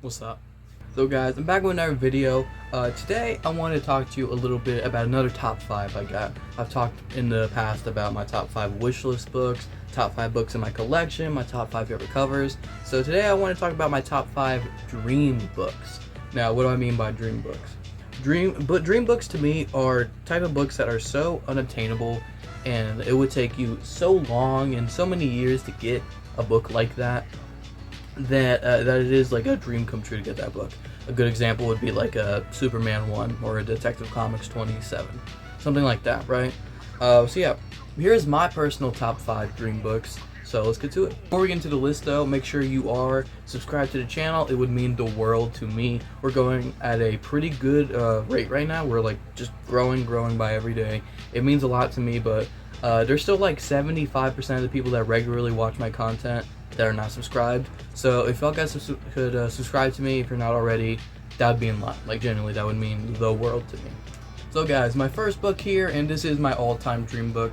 What's up? So guys, I'm back with another video. Today I want to talk to you a little bit about another top 5 I got. I've talked in the past about my top 5 wishlist books, top 5 books in my collection, my top 5 favorite covers. So today I want to talk about my top 5 dream books. Now, what do I mean by dream books? Dream books to me are type of books that are so unobtainable, and it would take you so long and so many years to get a book like that. That it is like a dream come true to get that book. A good example would be like a Superman 1 or a Detective Comics 27, something like that, right? So yeah, here's my personal top 5 dream books. So let's get to it. Before we get into the list though, make sure you are subscribed to the channel. It would mean the world to me. We're going at a pretty good rate right now. We're like just growing by every day. It means a lot to me, but there's still like 75% of the people that regularly watch my content that are not subscribed. So if y'all guys could subscribe to me if you're not already, that would be in line. Like genuinely, that would mean the world to me. So guys, my first book here, and this is my all-time dream book.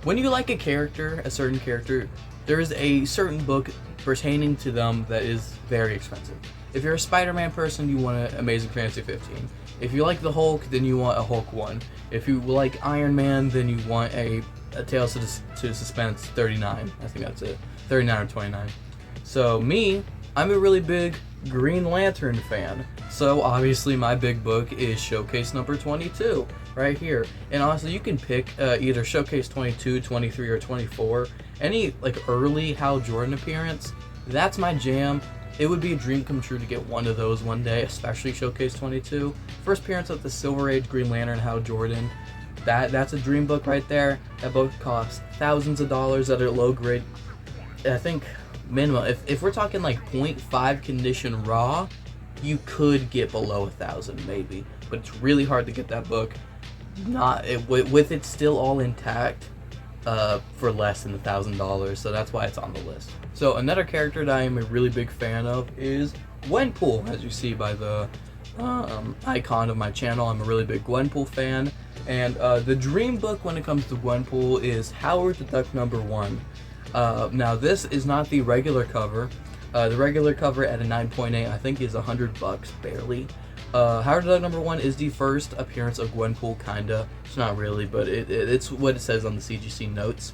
When you like a character, a certain character, there is a certain book pertaining to them that is very expensive. If you're a Spider-Man person, you want an Amazing Fantasy 15. If you like the Hulk, then you want a Hulk 1. If you like Iron Man, then you want a Tales to Suspense 39. I think that's it. 39 or 29. So me, I'm a really big Green Lantern fan. So obviously my big book is Showcase number 22 right here. And honestly, you can pick either Showcase 22, 23, or 24. Any like early Hal Jordan appearance, that's my jam. It would be a dream come true to get one of those one day, especially Showcase 22. First appearance of the Silver Age Green Lantern Hal Jordan. That's a dream book right there. That book costs thousands of dollars at a low grade. I think minimum, if we're talking like 0.5 condition raw, you could get below 1,000 maybe, but it's really hard to get that book with it still all intact for less than $1,000. So that's why it's on the list. So another character that I am a really big fan of is Gwenpool. As you see by the icon of my channel, I'm a really big Gwenpool fan. And the dream book when it comes to Gwenpool is Howard the Duck number 1. Now this is not the regular cover. The regular cover at a 9.8 I think is $100 barely. Howard the Duck number 1 is the first appearance of Gwenpool, kinda. It's not really, but it's what it says on the CGC notes.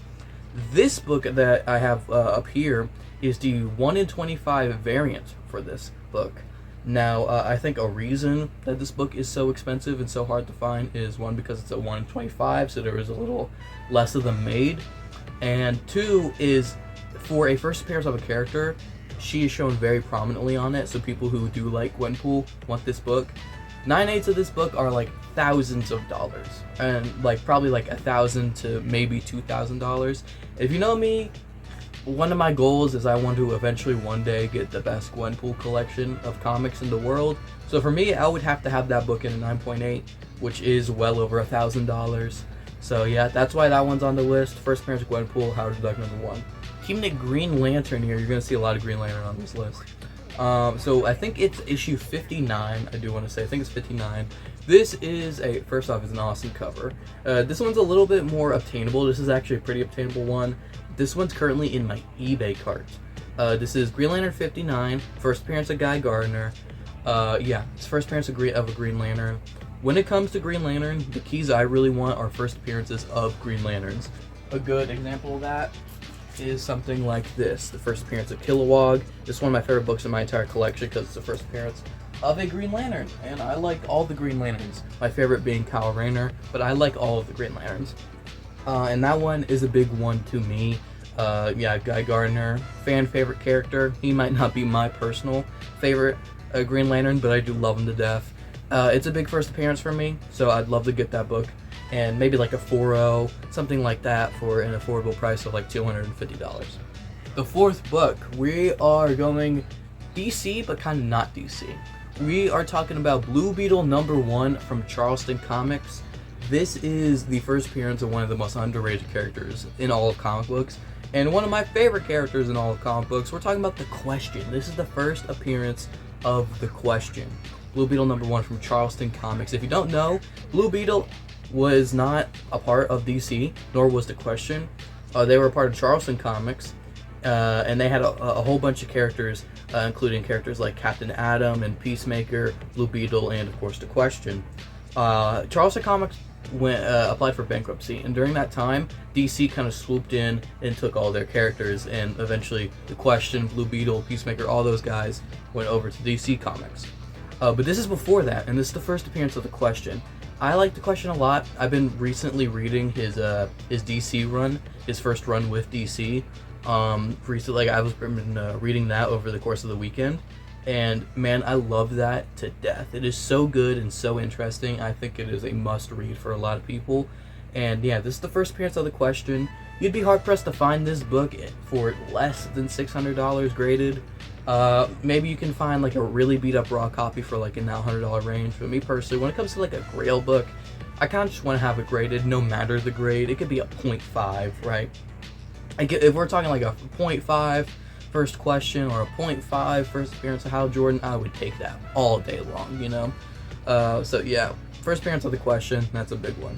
This book that I have up here is the 1 in 25 variant for this book. Now, I think a reason that this book is so expensive and so hard to find is 1, because it's a 1 in 25, so there is a little less of them made. And 2 is, for a first appearance of a character, she is shown very prominently on it, so people who do like Gwenpool want this book. 9/8 of this book are like thousands of dollars, and like probably like $1,000 to maybe $2,000. If you know me, one of my goals is I want to eventually one day get the best Gwenpool collection of comics in the world. So for me, I would have to have that book in a 9.8, which is well over $1,000. So yeah, that's why that one's on the list. First appearance of Gwenpool, Howard the Duck number 1. Keeping it Green Lantern here, you're gonna see a lot of Green Lantern on this list. So I think it's issue 59. I do want to say I think it's 59. This is first off, it's an awesome cover. This one's a little bit more obtainable. This is actually a pretty obtainable one. This one's currently in my eBay cart. This is Green Lantern 59, first appearance of Guy Gardner. Yeah, it's first appearance of a Green Lantern. When it comes to Green Lantern, the keys I really want are first appearances of Green Lanterns. A good example of that is something like this, the first appearance of Kilowog. This is one of my favorite books in my entire collection because it's the first appearance of a Green Lantern, and I like all the Green Lanterns. My favorite being Kyle Rayner, but I like all of the Green Lanterns. And that one is a big one to me. Yeah, Guy Gardner, fan favorite character. He might not be my personal favorite Green Lantern, but I do love him to death. It's a big first appearance for me, so I'd love to get that book. And maybe like a 4.0, something like that, for an affordable price of like $250. The fourth book, we are going DC, but kind of not DC. We are talking about Blue Beetle number 1 from Charleston Comics. This is the first appearance of one of the most underrated characters in all of comic books, and one of my favorite characters in all of comic books. We're talking about the Question. This is the first appearance of the Question. Blue Beetle number 1 from Charleston Comics. If you don't know, Blue Beetle was not a part of DC, nor was the Question. They were a part of Charleston Comics, and they had a whole bunch of characters including characters like Captain Atom and Peacemaker, Blue Beetle, and of course The Question. Charleston Comics applied for bankruptcy, and during that time, DC kind of swooped in and took all their characters, and eventually The Question, Blue Beetle, Peacemaker, all those guys went over to DC Comics. But this is before that, and this is the first appearance of The Question. I like The Question a lot. I've been recently reading his DC run, his first run with DC. Recently, I was reading that over the course of the weekend, and man, I love that to death. It is so good and so interesting. I think it is a must read for a lot of people. And yeah, this is the first appearance of The Question. You'd be hard pressed to find this book for less than $600 graded. Maybe you can find like a really beat up raw copy for like in that $100 range. But me personally, when it comes to like a Grail book, I kind of just want to have it graded no matter the grade. It could be a 0.5, right? If we're talking like a 0.5 first question or a 0.5 first appearance of Hal Jordan, I would take that all day long, you know? So yeah, first appearance of The Question, that's a big one.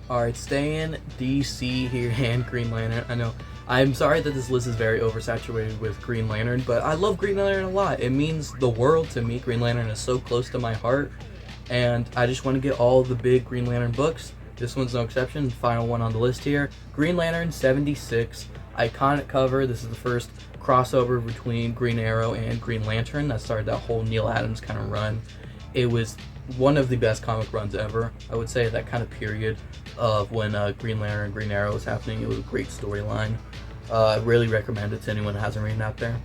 Alright, staying DC here and Green Lantern. I know, I'm sorry that this list is very oversaturated with Green Lantern, but I love Green Lantern a lot. It means the world to me. Green Lantern is so close to my heart, and I just want to get all the big Green Lantern books. This one's no exception, final one on the list here. Green Lantern 76, iconic cover. This is the first crossover between Green Arrow and Green Lantern that started that whole Neil Adams kind of run. It was one of the best comic runs ever. I would say that kind of period of when Green Lantern and Green Arrow was happening, it was a great storyline. I really recommend it to anyone that hasn't read it out there.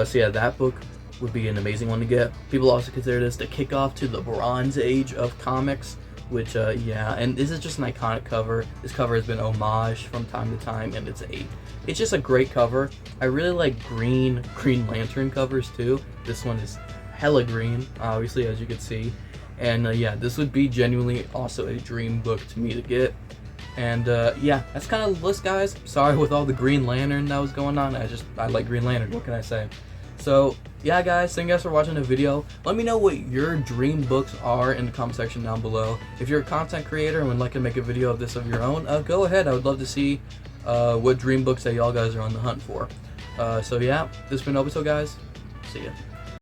So yeah, that book would be an amazing one to get. People also consider this the kickoff to the Bronze Age of comics, which yeah, and this is just an iconic cover. This cover has been homaged from time to time, and it's just a great cover. I really like Green Lantern covers too. This one is hella green, obviously, as you can see. And yeah, this would be genuinely also a dream book to me to get. And yeah, that's kind of the list, guys. Sorry with all the Green Lantern that was going on. I like Green Lantern, what can I say? So yeah, guys, thank you guys for watching the video. Let me know what your dream books are in the comment section down below. If you're a content creator and would like to make a video of this of your own, go ahead. I would love to see what dream books that y'all guys are on the hunt for. So yeah, this has been Obito, guys. See ya.